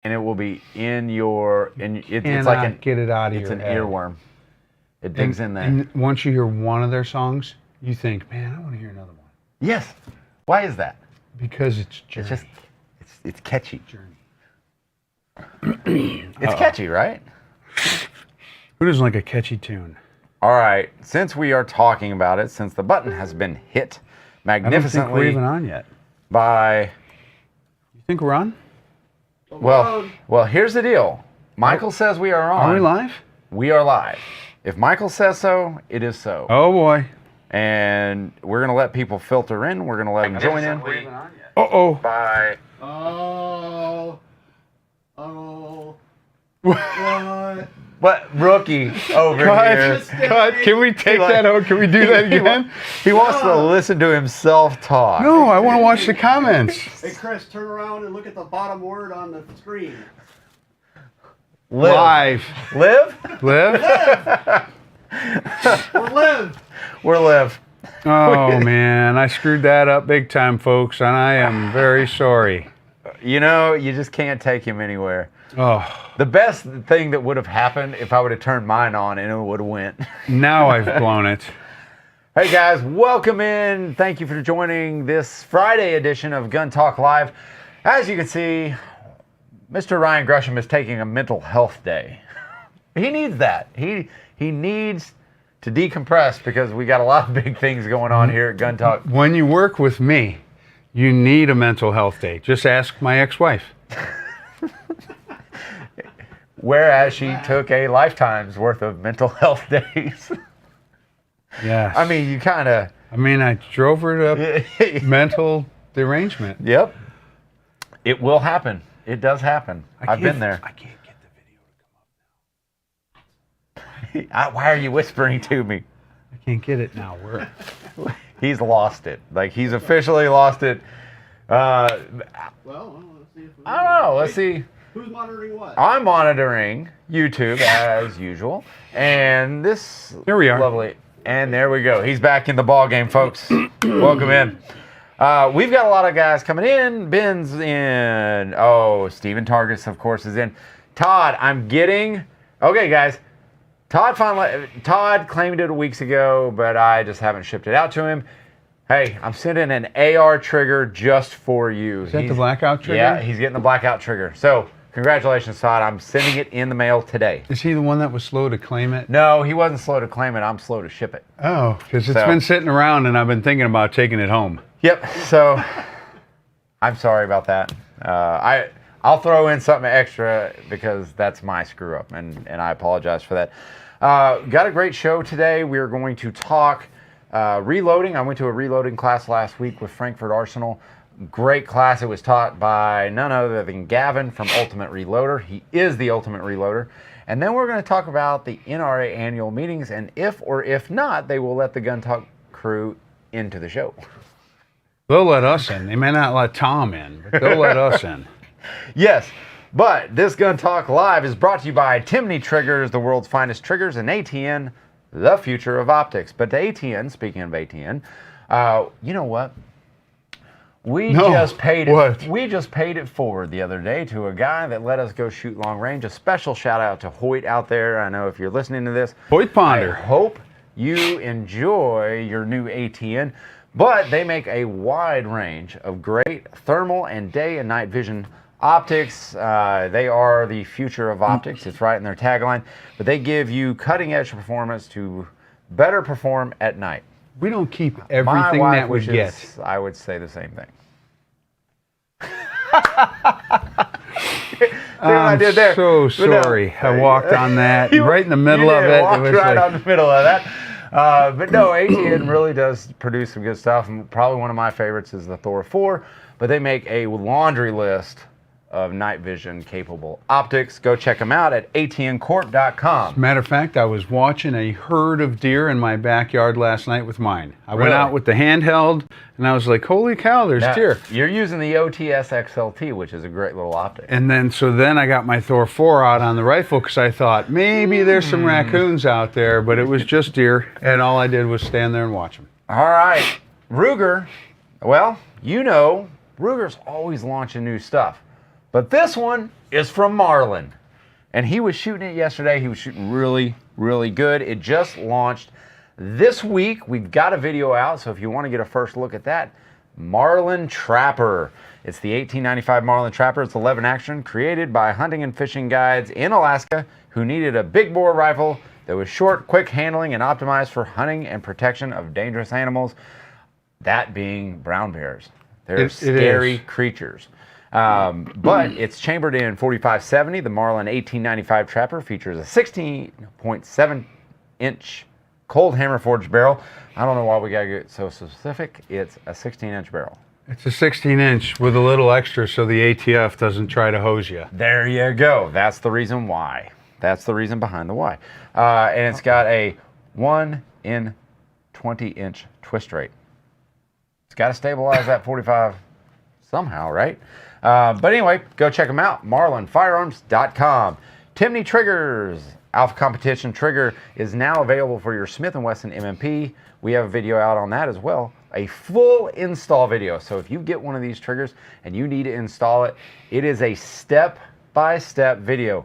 and it will be in your. It's like get it out of your head. It's an earworm. It digs in there. And once you hear one of their songs, you think, man, I want to hear another one. Yes. Why is that? Because it's Journey. It's just, it's catchy. Journey. It's catchy, right? Who doesn't like a catchy tune? All right. Since we are talking about it, since the button has been hit magnificently. I don't think we're even on yet. You think we're on? Well, here's the deal. Michael says we are on. Are we live? We are live. If Michael says so, it is so. Oh, boy. And we're going to let people filter in. We're going to let them join in. Uh-oh. Bye. What? Rookie over here. Cut. Can we take that out? Can we do that again? He wants to listen to himself talk. No, I want to watch the comments. Hey, Chris, turn around and look at the bottom word on the screen. Live. Live? Live? We're live. We're live. Oh, man. I screwed that up big time, folks, and I am very sorry. You know, you just can't take him anywhere. Oh. The best thing that would have happened if I would have turned mine on and it would have went. Now I've blown it. Hey guys, welcome in. Thank you for joining this Friday edition of Gun Talk Live. As you can see, Mr. Ryan Gresham is taking a mental health day. He needs that. He needs to decompress because we got a lot of big things going on here at Gun Talk. When you work with me, you need a mental health day. Just ask my ex-wife. Whereas she took a lifetime's worth of mental health days. Yes. I mean, you kind of... I drove her to mental derangement. Yep. It will happen. It does happen. I've been there. I can't get the video to come up now. Why are you whispering to me? I can't get it now. He's lost it. Like, he's officially lost it. Well, let's see. I don't know. Let's see. Who's monitoring what? I'm monitoring YouTube as usual, and this here we are. Lovely, and there we go. He's back in the ball game, folks. Welcome in. We've got a lot of guys coming in. Ben's in. Oh, Steven Targus, of course, is in. Todd, okay, guys. Todd claimed it weeks ago, but I just haven't shipped it out to him. Hey, I'm sending an AR trigger just for you. Is that the blackout trigger? Yeah, he's getting the blackout trigger. So, congratulations, Todd. I'm sending it in the mail today. Is he the one that was slow to claim it? No, he wasn't slow to claim it. I'm slow to ship it. Oh, because it's been sitting around and I've been thinking about taking it home. Yep. So, I'm sorry about that. I'll throw in something extra because that's my screw up, and I apologize for that. Got a great show today. We're going to talk reloading. I went to a reloading class last week with Frankfurt Arsenal. Great class. It was taught by none other than Gavin from Ultimate Reloader. He is the Ultimate Reloader. And then we're going to talk about the NRA Annual Meetings, and if or if not, they will let the Gun Talk crew into the show. They'll let us in. They may not let Tom in, but they'll let us in. Yes, but this Gun Talk Live is brought to you by Timney Triggers, the world's finest triggers, and ATN, the future of optics. But the ATN, speaking of ATN, you know what? We just paid it forward the other day to a guy that let us go shoot long range. A special shout out to Hoyt out there. I know if you're listening to this, Hoyt Ponder. I hope you enjoy your new ATN. But they make a wide range of great thermal and day and night vision optics. They are the future of optics. It's right in their tagline. But they give you cutting edge performance to better perform at night. We don't keep everything that we get. I would say the same thing. I'm so sorry. I walked on that right in the middle of it. Walked right on the middle of that. But no, ATN really does produce some good stuff. And probably one of my favorites is the Thor 4. But they make a laundry list of night vision capable optics. Go check them out at atncorp.com. As a matter of fact, I was watching a herd of deer in my backyard last night with mine. I went out with the handheld and I was like, holy cow, there's deer. You're using the OTS XLT, which is a great little optic. And then I got my Thor 4 out on the rifle because I thought maybe there's some raccoons out there, but it was just deer. And all I did was stand there and watch them. All right. Ruger, well, you know, Ruger's always launching new stuff. But this one is from Marlin. And he was shooting it yesterday. He was shooting really, really good. It just launched this week. We've got a video out, so if you want to get a first look at that, Marlin Trapper. It's the 1895 Marlin Trapper. It's 11 action, created by hunting and fishing guides in Alaska who needed a big bore rifle that was short, quick handling, and optimized for hunting and protection of dangerous animals, that being brown bears. They're scary creatures. But it's chambered in 4570. The Marlin 1895 Trapper features a 16.7-inch cold hammer forged barrel. I don't know why we gotta get so specific. It's a 16-inch barrel. It's a 16-inch with a little extra so the ATF doesn't try to hose you. There you go. That's the reason why. That's the reason behind the why. And it's got a 1 in 20-inch twist rate. It's got to stabilize that 45 somehow, right? But anyway, go check them out. MarlinFirearms.com. Timney Triggers. Alpha Competition Trigger is now available for your Smith & Wesson M&P. We have a video out on that as well. A full install video. So if you get one of these triggers and you need to install it, it is a step-by-step video.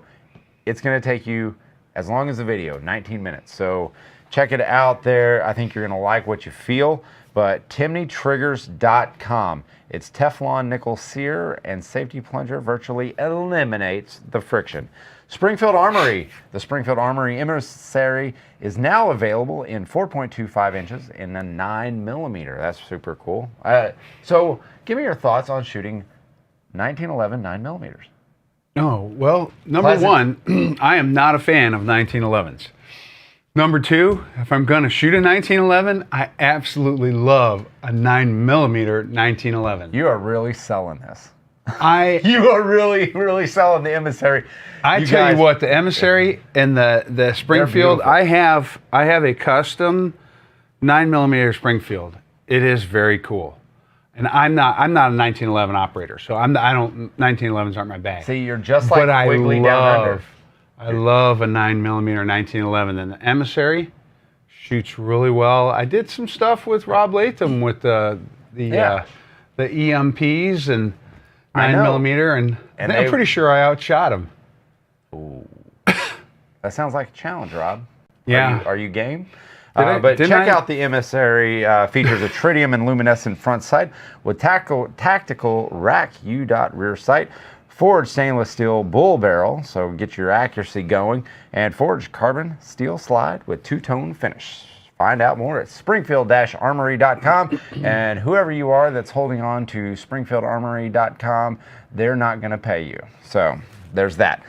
It's going to take you as long as the video, 19 minutes. So check it out there. I think you're going to like what you feel. But TimneyTriggers.com. Its Teflon nickel sear and safety plunger virtually eliminates the friction. Springfield Armory. The Springfield Armory Emissary is now available in 4.25 inches in a 9mm. That's super cool. So give me your thoughts on shooting 1911 9mm. Oh, well, number one, I am not a fan of 1911s. Number two, if I'm going to shoot a 1911, I absolutely love a 9mm 1911. You are really selling this. You are really, really selling the Emissary. I tell you what, the Emissary and the Springfield, I have a custom 9mm Springfield. It is very cool. And I'm not a 1911 operator, so 1911s aren't my bag. See, you're just like Quigley down under. I love a 9mm 1911, and the Emissary shoots really well. I did some stuff with Rob Latham with the EMPs and 9mm, and I'm pretty sure I outshot him. Ooh. That sounds like a challenge, Rob. Yeah. Are you game? But check out the Emissary. Features a tritium and luminescent front sight with tactical rack U-dot rear sight, forged stainless steel bull barrel, so get your accuracy going, and forged carbon steel slide with two-tone finish. Find out more at springfield-armory.com. And whoever you are that's holding on to springfieldarmory.com, they're not going to pay you. So there's that.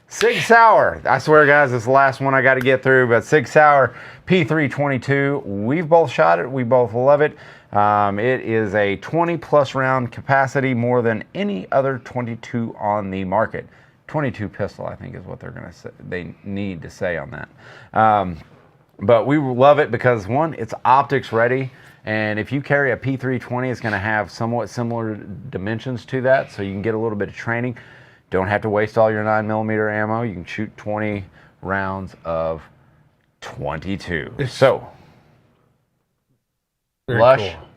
Sig Sauer. I swear, guys, this is the last one I got to get through, but Sig Sauer P322. We've both shot it. We both love it. It is a 20-plus round capacity, more than any other 22 on the market. 22 pistol, I think, is what they're going to say. They need to say on that. But we love it because, one, it's optics ready. And if you carry a P320, it's going to have somewhat similar dimensions to that, so you can get a little bit of training. Don't have to waste all your 9mm ammo. You can shoot 20 rounds of 22. Lush. Cool.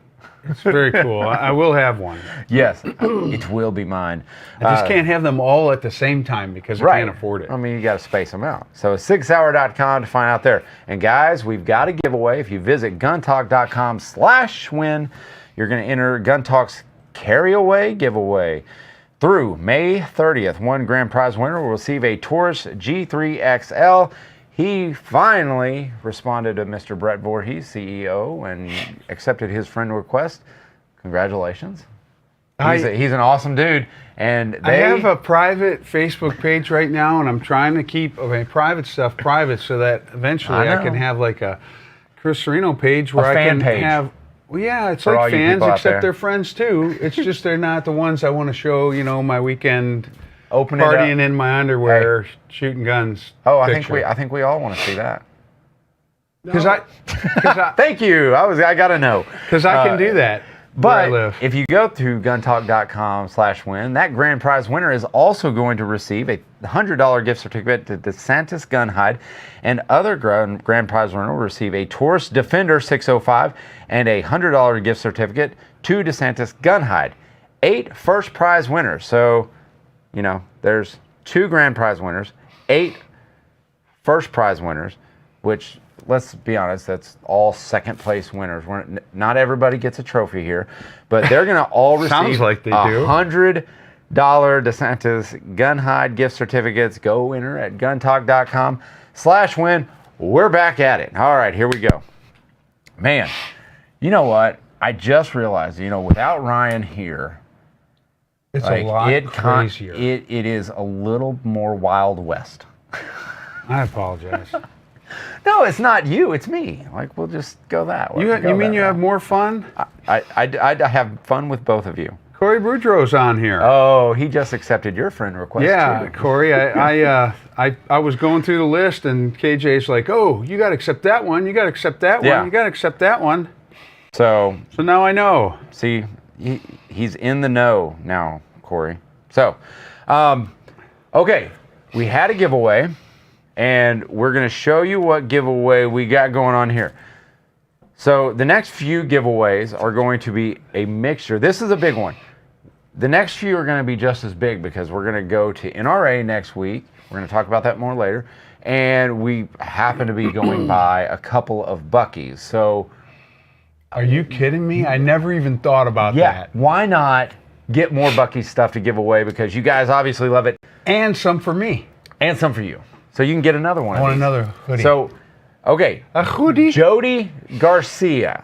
It's very cool. I will have one. Yes, it will be mine. I just can't have them all at the same time because I can't afford it. I mean, you got to space them out. So sigsauer.com to find out there. And guys, we've got a giveaway. If you visit guntalk.com/win, you're going to enter Gun Talk's carry away giveaway. Through May 30th, one grand prize winner will receive a Taurus G3 XL. He finally responded to Mr. Brett Voorhees, CEO, and accepted his friend request. Congratulations. He's an awesome dude. And I have a private Facebook page right now, and I'm trying to keep my private stuff private so that eventually I can have like a Chris Cerino page where I can have... Well, yeah, it's like fans, except they're friends too. It's just they're not the ones I want to show, my weekend partying in my underwear, shooting guns. Oh, I think we all want to see that. Because thank you. I got to know. Because I can do that. But if you go to guntalk.com/win, that grand prize winner is also going to receive a $100 gift certificate to DeSantis Gun Hide, and other grand prize winner will receive a Taurus Defender 605 and a $100 gift certificate to DeSantis Gun Hide. 8 first prize winners. So you know, there's 2 grand prize winners, 8 first prize winners, which, let's be honest, that's all second place winners. Not everybody gets a trophy here, but they're going to all receive Sounds like they do. $100 DeSantis gun hide gift certificates. Go enter at guntalk.com/win. We're back at it. All right, here we go. Man, you know what? I just realized, you know, without Ryan here, it's a lot crazier. It is a little more Wild West. I apologize. No, it's not you. It's me. Like, we'll just go that way. You mean you have more fun? I have fun with both of you. Corey Boudreaux's on here. Oh, he just accepted your friend request. Yeah, too. Corey. I was going through the list, and KJ's like, "Oh, you got to accept that one. You got to accept that one. You got to accept that one." So now I know. See, he's in the know now, Corey. So, okay, we had a giveaway, and we're going to show you what giveaway we got going on here. So the next few giveaways are going to be a mixture. This is a big one. The next few are going to be just as big because we're going to go to NRA next week. We're going to talk about that more later. And we happen to be going by a couple of Buckies. So, are you kidding me? I never even thought about that. Why not get more Buckies stuff to give away, because you guys obviously love it. And some for me. And some for you. So you can get another one. I want another hoodie. So, okay. A hoodie? Jody Garcia,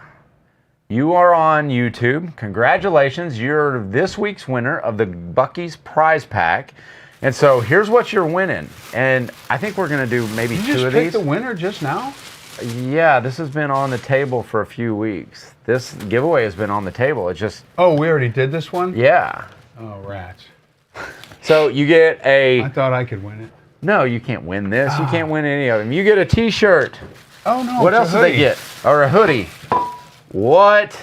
you are on YouTube. Congratulations. You're this week's winner of the Bucky's prize pack. And so here's what you're winning. And I think we're going to do maybe 2 of these. You just picked the winner just now? Yeah, this has been on the table for a few weeks. This giveaway has been on the table. It's just... Oh, we already did this one? Yeah. Oh, rats. So you get a... I thought I could win it. No, you can't win this. You can't win any of them. You get a T-shirt. Oh, no. What else did they get? Or a hoodie. What?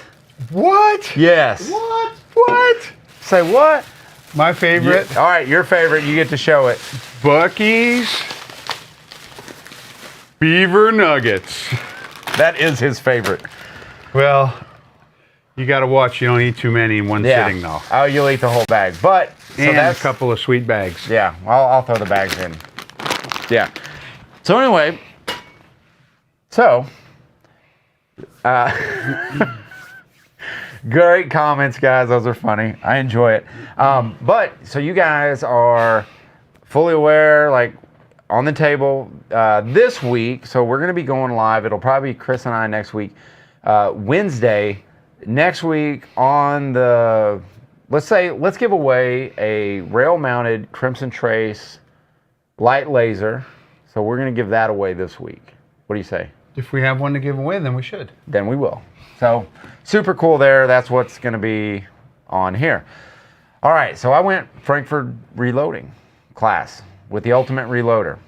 What? Yes. What? What? Say what? My favorite. All right, your favorite. You get to show it. Bucky's Beaver Nuggets. That is his favorite. Well, you got to watch. You don't eat too many in one sitting, though. Oh, you'll eat the whole bag. But so and that's a couple of sweet bags. Yeah, I'll throw the bags in. Yeah. So anyway, great comments, guys. Those are funny. I enjoy it. But so you guys are fully aware, like on the table this week. So we're going to be going live. It'll probably be Chris and I next week, Wednesday. Next week on the, let's give away a rail-mounted Crimson Trace light laser. So we're going to give that away this week. What do you say? If we have one to give away, then we should. Then we will. So super cool there. That's what's going to be on here. All right. So I went Frankfurt reloading class with the Ultimate Reloader.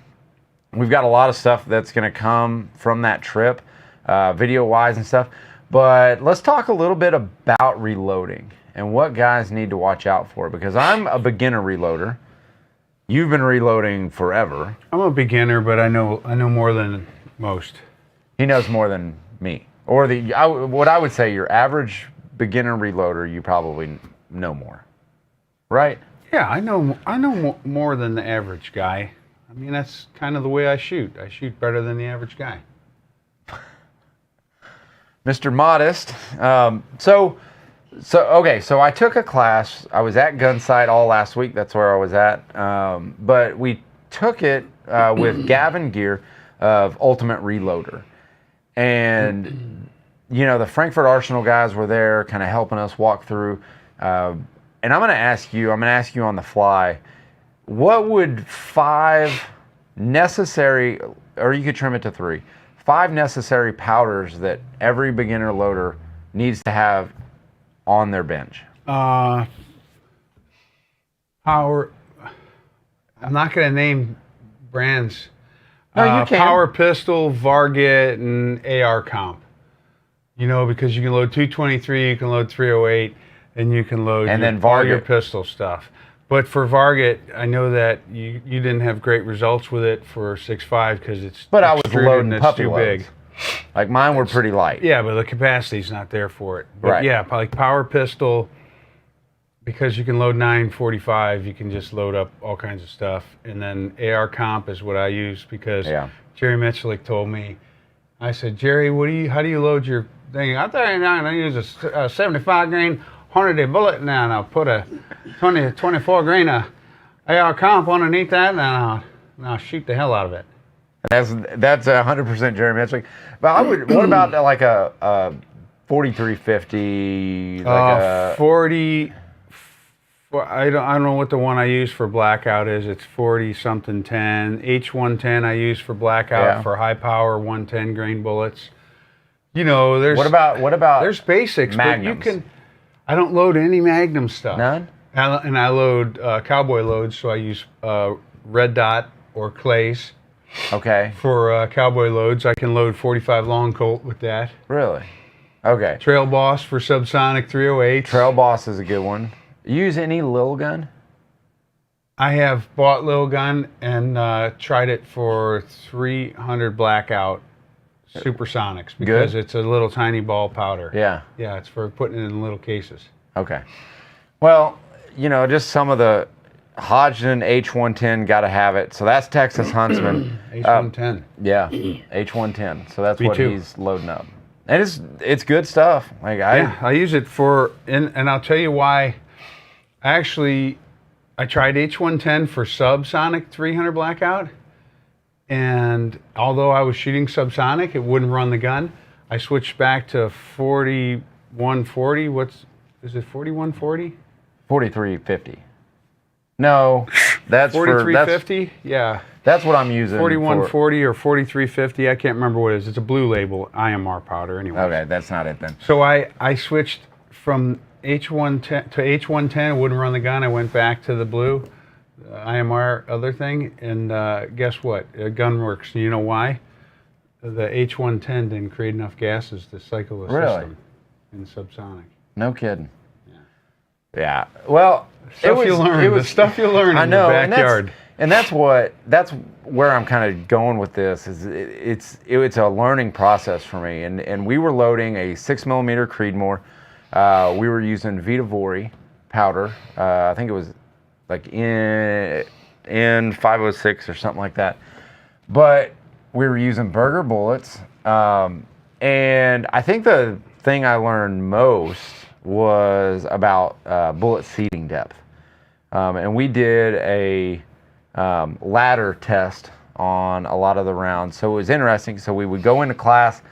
We've got a lot of stuff that's going to come from that trip, video-wise and stuff. But let's talk a little bit about reloading and what guys need to watch out for, because I'm a beginner reloader. You've been reloading forever. I'm a beginner, but I know more than most. He knows more than me. Or what I would say, your average beginner reloader, you probably know more. Right? Yeah, I know more than the average guy. I mean, that's kind of the way I shoot. I shoot better than the average guy. Mr. Modest. So I took a class. I was at Gunsite all last week. That's where I was at. But we took it with Gavin Gear of Ultimate Reloader. And, you know, the Frankfurt Arsenal guys were there kind of helping us walk through. And I'm going to ask you on the fly, what would 5 necessary, or you could trim it to 3, 5 necessary powders that every beginner loader needs to have on their bench? Power. I'm not going to name brands. No, you can. Power Pistol, Varget, and AR Comp. You know, because you can load 223, you can load 308, and you can load all your pistol stuff. But for Varget, I know that you didn't have great results with it for 6.5 because it's I was loading puppy too loads. Big. Like mine were pretty light. Yeah, but the capacity's not there for it. But right. Yeah, like Power Pistol, because you can load 945, you can just load up all kinds of stuff. And then AR comp is what I use because Jerry Mitchell told me. I said, Jerry, how do you load your thing? I use a 75 grain Hornady bullet now, and I'll put a 24 grain AR comp underneath that, and I'll shoot the hell out of it. That's 100% Jerry Mitchell. But what about like a 4350? Like 40. I don't know what the one I use for blackout is. It's 40 something 10. H110 I use for blackout for high power 110 grain bullets. You know, there's what about there's basics, magnums? But you can. I don't load any Magnum stuff. None. And I load cowboy loads, so I use red dot or Clays. Okay. For cowboy loads, I can load 45 long Colt with that. Really? Okay. Trail Boss for subsonic 308. Trail Boss is a good one. Use any Lil gun? I have bought Lil gun and tried it for 300 blackout supersonics because it's a little tiny ball powder. Yeah. Yeah, it's for putting it in little cases. Okay. Well, you know, just some of the Hodgdon H110, got to have it. So that's Texas Huntsman. H110. Yeah, H110. So that's Me what too. he's loading up. And it's good stuff. Like I use it for, and I'll tell you why. I tried H110 for subsonic 300 blackout, and although I was shooting subsonic, it wouldn't run the gun. I switched back to 4140. Is it 4140? 4350. No, that's 4350. Yeah. That's what I'm using. 4140 or 4350. I can't remember what it is. It's a blue label IMR powder anyway. Okay, that's not it then. So I switched from H110 to H110. It wouldn't run the gun. I went back to the blue IMR other thing, and guess what? Gun works. You know why? The H110 didn't create enough gases to cycle the system in subsonic. No kidding. Yeah. Well, the stuff you learn in the backyard. And that's where I'm kind of going with this. Is it's a learning process for me. And we were loading a 6mm Creedmoor. We were using Vita Vori powder. I think it was like in 506 or something like that. But we were using Burger bullets. And I think the thing I learned most was about bullet seating depth. And we did a ladder test on a lot of the rounds. So it was interesting. So we would go into class.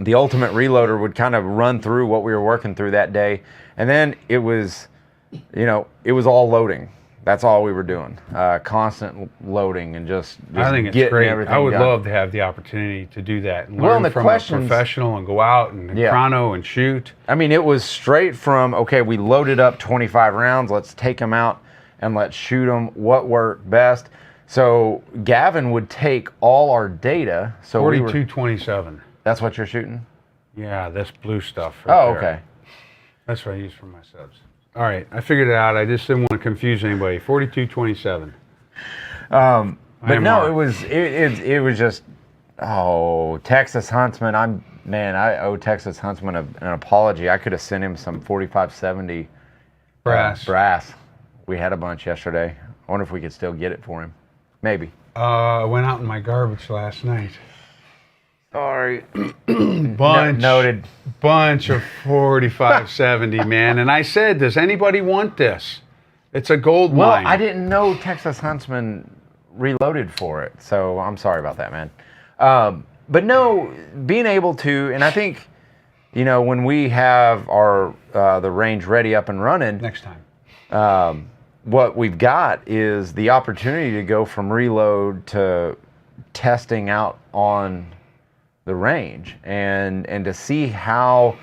The ultimate reloader would kind of run through what we were working through that day. And then it was all loading. That's all we were doing. Constant loading and just I think it's great. I would love to have the opportunity to do that and learn from a professional and go out and chrono and shoot. I mean, it was straight from, okay, we loaded up 25 rounds. Let's take them out and let's shoot them. What worked best? So Gavin would take all our data. So 4227. That's what you're shooting? Yeah, this blue stuff. Right there. Okay. That's what I use for my subs. All right, I figured it out. I just didn't want to confuse anybody. 4227. But no, it was just Texas Huntsman. I owe Texas Huntsman an apology. I could have sent him some 4570 brass. We had a bunch yesterday. I wonder if we could still get it for him. Maybe. I went out in my garbage last night. Sorry. Noted. Bunch of 4570, man. And I said, does anybody want this? It's a gold mine. Well, I didn't know Texas Huntsman reloaded for it, so I'm sorry about that, man. But no, being able to, and I think, when we have our the range ready up and running next time, what we've got is the opportunity to go from reload to testing out on the range and to see how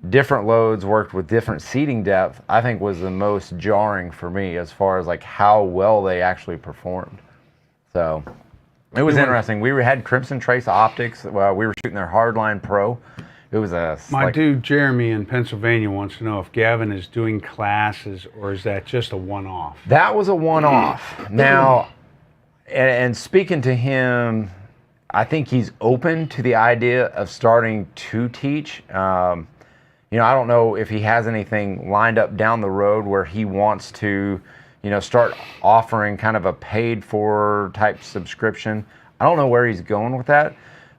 different loads worked with different seating depth, I think was the most jarring for me as far as like how well they actually performed. So it was interesting. We had Crimson Trace optics. We were shooting their Hardline Pro. It was my dude Jeremy in Pennsylvania wants to know if Gavin is doing classes or is that just a one-off? That was a one-off. Now, and speaking to him, I think he's open to the idea of starting to teach. I don't know if he has anything lined up down the road where he wants to, start offering kind of a paid for type subscription. I don't know where he's going with that,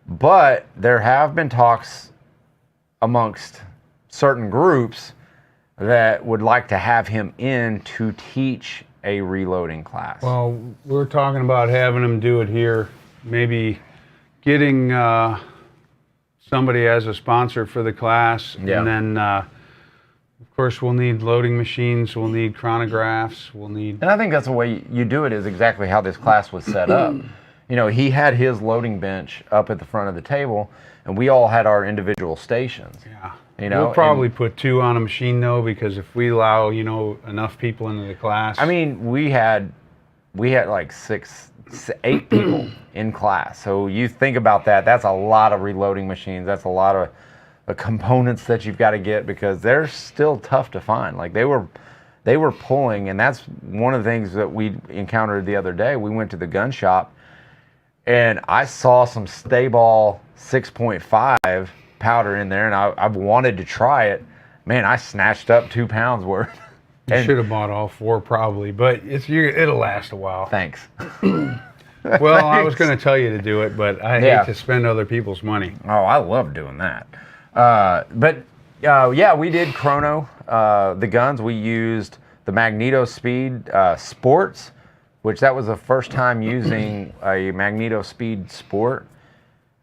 but there have been talks amongst certain groups that would like to have him in to teach a reloading class. Well, we're talking about having him do it here, maybe getting somebody as a sponsor for the class, and then of course we'll need loading machines, we'll need chronographs, we'll need... And I think that's the way you do it, is exactly how this class was set up. He had his loading bench up at the front of the table, and we all had our individual stations. Yeah. We'll probably put 2 on a machine though, because if we allow, enough people into the class. I mean, we had like 8 people in class. So you think about that, that's a lot of reloading machines. That's a lot of the components that you've got to get, because they're still tough to find. Like they were pulling, and that's one of the things that we encountered the other day. We went to the gun shop, and I saw some Stayball 6.5 powder in there, and I've wanted to try it. Man, I snatched up 2 pounds worth. You should have bought all 4 probably, but it'll last a while. Thanks. Well, I was going to tell you to do it, but I hate to spend other people's money. Oh, I love doing that. We did chrono the guns. We used the Magneto Speed Sports, which that was the first time using a Magneto Speed Sport.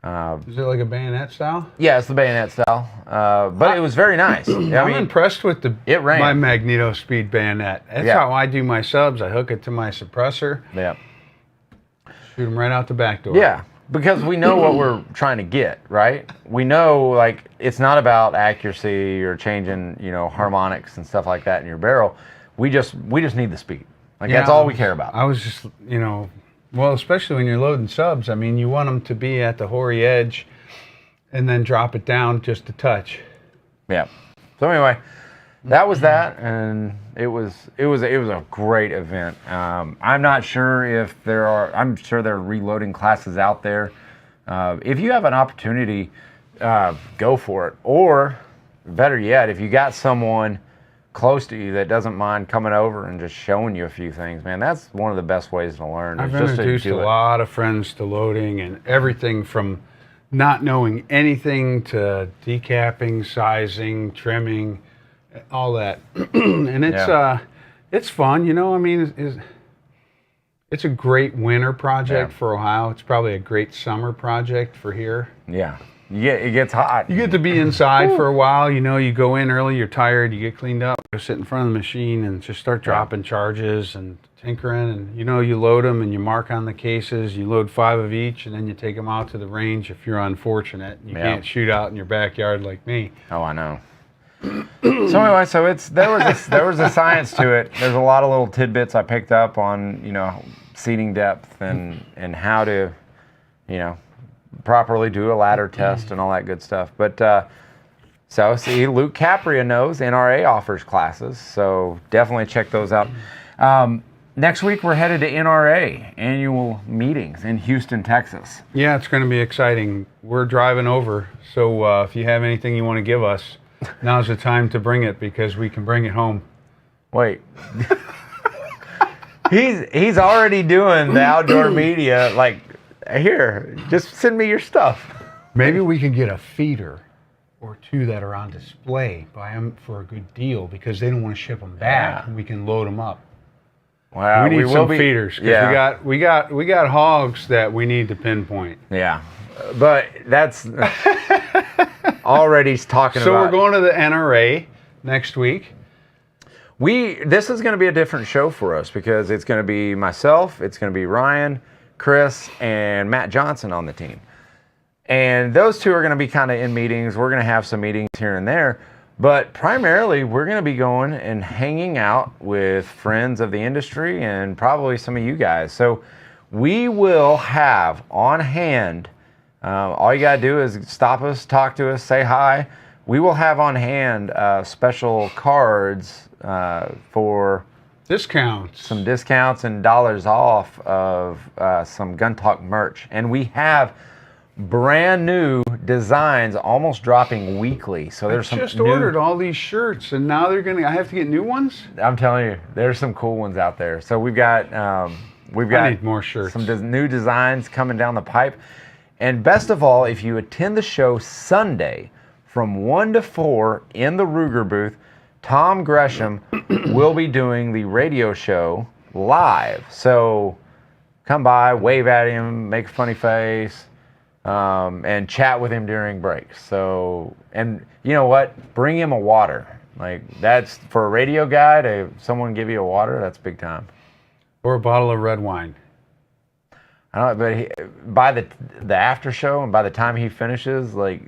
Is it like a bayonet style? Yeah, it's the bayonet style, but it was very nice. I'm impressed with my Magneto Speed bayonet. That's how I do my subs. I hook it to my suppressor. Yeah. Shoot them right out the back door. Yeah, because we know what we're trying to get, right? We know, like, it's not about accuracy or changing, harmonics and stuff like that in your barrel. We just need the speed. Like, that's all we care about. I was just, well, especially when you're loading subs, I mean, you want them to be at the hoary edge and then drop it down just a touch. Yeah. So anyway, that was that, and it was a great event. I'm not sure if I'm sure there are reloading classes out there. If you have an opportunity, go for it. Or better yet, if you got someone close to you that doesn't mind coming over and just showing you a few things, man, that's one of the best ways to learn. I've introduced a lot of friends to loading, and everything from not knowing anything to decapping, sizing, trimming, all that. And it's fun, I mean, it's a great winter project for Ohio. It's probably a great summer project for here. Yeah. Yeah, it gets hot. You get to be inside for a while. You go in early, you're tired, you get cleaned up, go sit in front of the machine and just start dropping charges and tinkering. And you load them and you mark on the cases. You load 5 of each, and then you take them out to the range if you're unfortunate. You can't shoot out in your backyard like me. Oh, I know. So anyway, there was a science to it. There's a lot of little tidbits I picked up on, seating depth and how to, properly do a ladder test and all that good stuff. But so see, Luke Capria knows NRA offers classes, so definitely check those out. Next week we're headed to NRA Annual Meetings in Houston, Texas. Yeah, it's going to be exciting. We're driving over, so if you have anything you want to give us, now's the time to bring it, because we can bring it home. Wait. He's already doing the outdoor media, like, here, just send me your stuff. Maybe we can get a feeder or 2 that are on display, buy them for a good deal, because they don't want to ship them back. We can load them up. Wow, we need some feeders, because we got hogs that we need to pinpoint. Yeah, but that's already talking about. So we're going to the NRA next week. This is going to be a different show for us, because it's going to be myself, it's going to be Ryan, Chris, and Matt Johnson on the team. And those 2 are going to be kind of in meetings. We're going to have some meetings here and there. But primarily, we're going to be going and hanging out with friends of the industry and probably some of you guys. So we will have on hand, all you got to do is stop us, talk to us, say hi. We will have on hand special cards for discounts, some discounts and dollars off of some Gun Talk merch. And we have brand new designs almost dropping weekly. So there's some just ordered all these shirts, and now I have to get new ones? I'm telling you, there's some cool ones out there. So we've got I need more shirts. Some new designs coming down the pipe. And best of all, if you attend the show Sunday from 1 to 4 in the Ruger booth, Tom Gresham will be doing the radio show live. So come by, wave at him, make a funny face, and chat with him during breaks. So, and you know what? Bring him a water. Like, that's, for a radio guy, to someone give you a water, that's big time. Or a bottle of red wine. I don't know, but by the after show and by the time he finishes, like,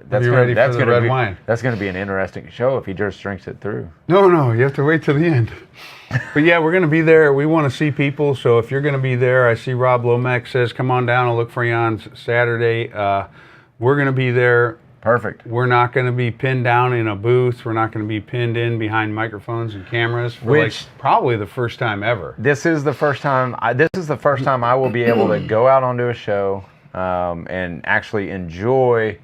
that's going to be an interesting show if he just drinks it through. No, you have to wait till the end. But yeah, we're going to be there. We want to see people. So if you're going to be there, I see Rob Lomax says, come on down. I'll look for you on Saturday. We're going to be there. Perfect. We're not going to be pinned down in a booth. We're not going to be pinned in behind microphones and cameras for probably the first time ever. This is the first time. I will be able to go out onto a show and actually enjoy,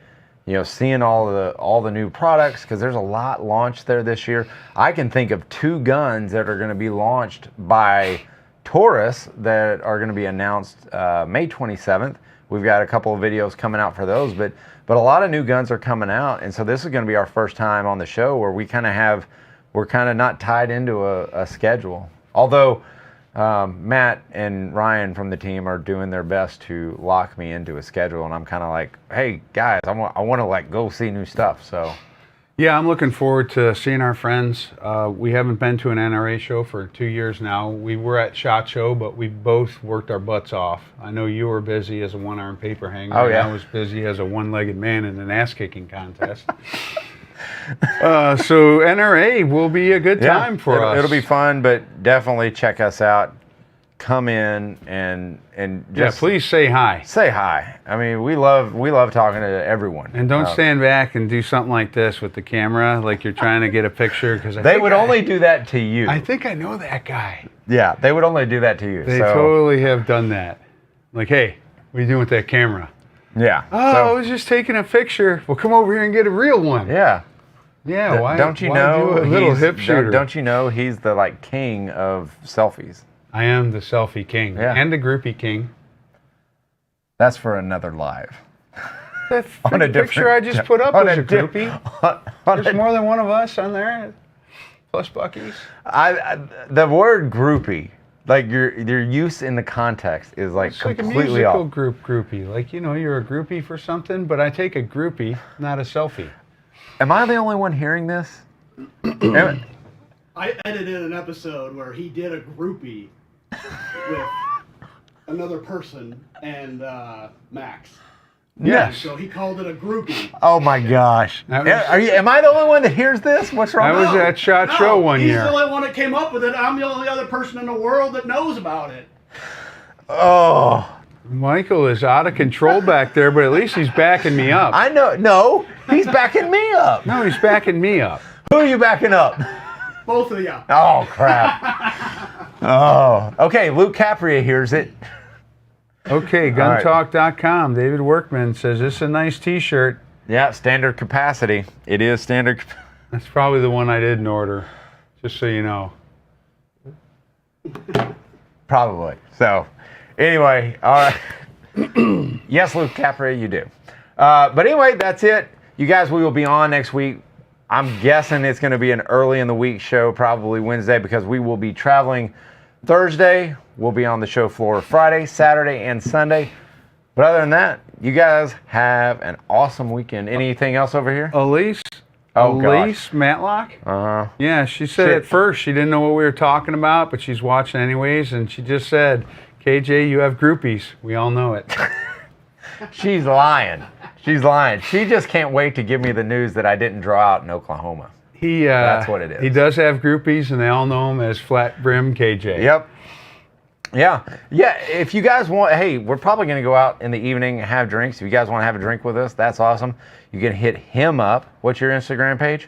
seeing all the new products, because there's a lot launched there this year. I can think of 2 guns that are going to be launched by Taurus that are going to be announced May 27th. We've got a couple of videos coming out for those, but a lot of new guns are coming out, and so this is going to be our first time on the show where we're kind of not tied into a schedule. Although Matt and Ryan from the team are doing their best to lock me into a schedule, and I'm kind of like, hey guys, I want to like go see new stuff. So yeah, I'm looking forward to seeing our friends. We haven't been to an NRA show for 2 years now. We were at SHOT Show, but we both worked our butts off. I know you were busy as a one-arm paper hanger. Oh, yeah. And I was busy as a one-legged man in an ass-kicking contest. So NRA will be a good time for us. It'll be fun, but definitely check us out. Come in and just please say hi. Say hi. I mean, we love talking to everyone. And don't stand back and do something like this with the camera, like you're trying to get a picture. Because they would only do that to you. I think I know that guy. Yeah, they would only do that to you. They totally have done that. Like, hey, what are you doing with that camera? Yeah. I was just taking a picture. Well, come over here and get a real one. Yeah. Yeah. Why? Don't you know? Don't you know he's the king of selfies? I am the selfie king and the groupie king. That's for another live. That picture I just put up was a groupie. There's more than one of us on there, plus Bucky's. The word groupie, like your use in the context is completely off. Like a musical groupie. Like, you're a groupie for something, but I take a groupie, not a selfie. Am I the only one hearing this? I edited an episode where he did a groupie with another person and Max. Yes. So he called it a groupie. Oh my gosh. Am I the only one that hears this? What's wrong? I was at SHOT Show one year. He's the only one that came up with it. I'm the only other person in the world that knows about it. Oh. Michael is out of control back there, but at least he's backing me up. I know. No, he's backing me up. No, he's backing me up. Who are you backing up? Both of you. Oh, crap. Oh. Okay, Luke Capria hears it. Okay, guntalk.com. David Workman says, this is a nice t-shirt. Yeah, standard capacity. It is standard. That's probably the one I didn't order, just so you know. Probably. So, anyway, all right. Yes, Luke Capria, you do. But anyway, that's it. You guys, we will be on next week. I'm guessing it's going to be an early in the week show, probably Wednesday, because we will be traveling Thursday. We'll be on the show floor Friday, Saturday, and Sunday. But other than that, you guys have an awesome weekend. Anything else over here? Elise Matlock? Uh-huh. Yeah, she said at first she didn't know what we were talking about, but she's watching anyways, and she just said, KJ, you have groupies. We all know it. She's lying. She's lying. She just can't wait to give me the news that I didn't draw out in Oklahoma. That's what it is. He does have groupies, and they all know him as Flat Brim KJ. Yep. Yeah. If you guys want, hey, we're probably going to go out in the evening and have drinks. If you guys want to have a drink with us, that's awesome. You can hit him up. What's your Instagram page?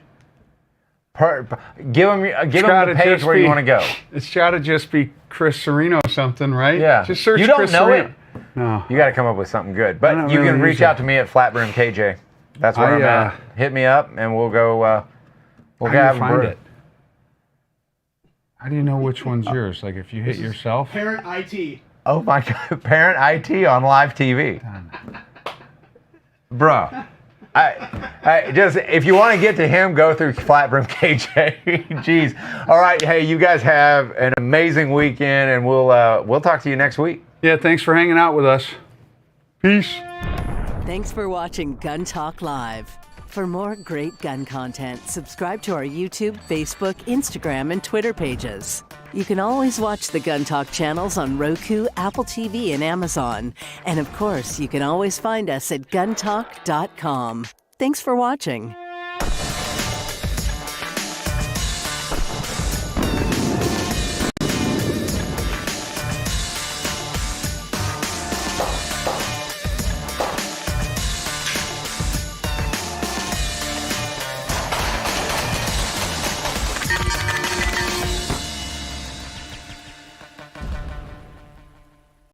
Give him the page where you want to go. It's got to just be Chris Cerino something, right? Yeah. Just search you don't Chris know Cerino. it? No. You got to come up with something good. But you really can reach out to me at Flat Brim KJ. That's where I'm at. Hit me up, and we'll go. We'll How do you find find it? How do you know which one's yours? Like if you hit yourself? Parent IT. Oh my God! Parent IT on live TV, bro. I just if you want to get to him, go through Flat Brim KJ. Jeez. All right. Hey, you guys have an amazing weekend, and we'll talk to you next week. Yeah. Thanks for hanging out with us. Peace. Thanks for watching Gun Talk Live. For more great gun content, subscribe to our YouTube, Facebook, Instagram, and Twitter pages. You can always watch the Gun Talk channels on Roku, Apple TV, and Amazon. And of course, you can always find us at guntalk.com. Thanks for watching.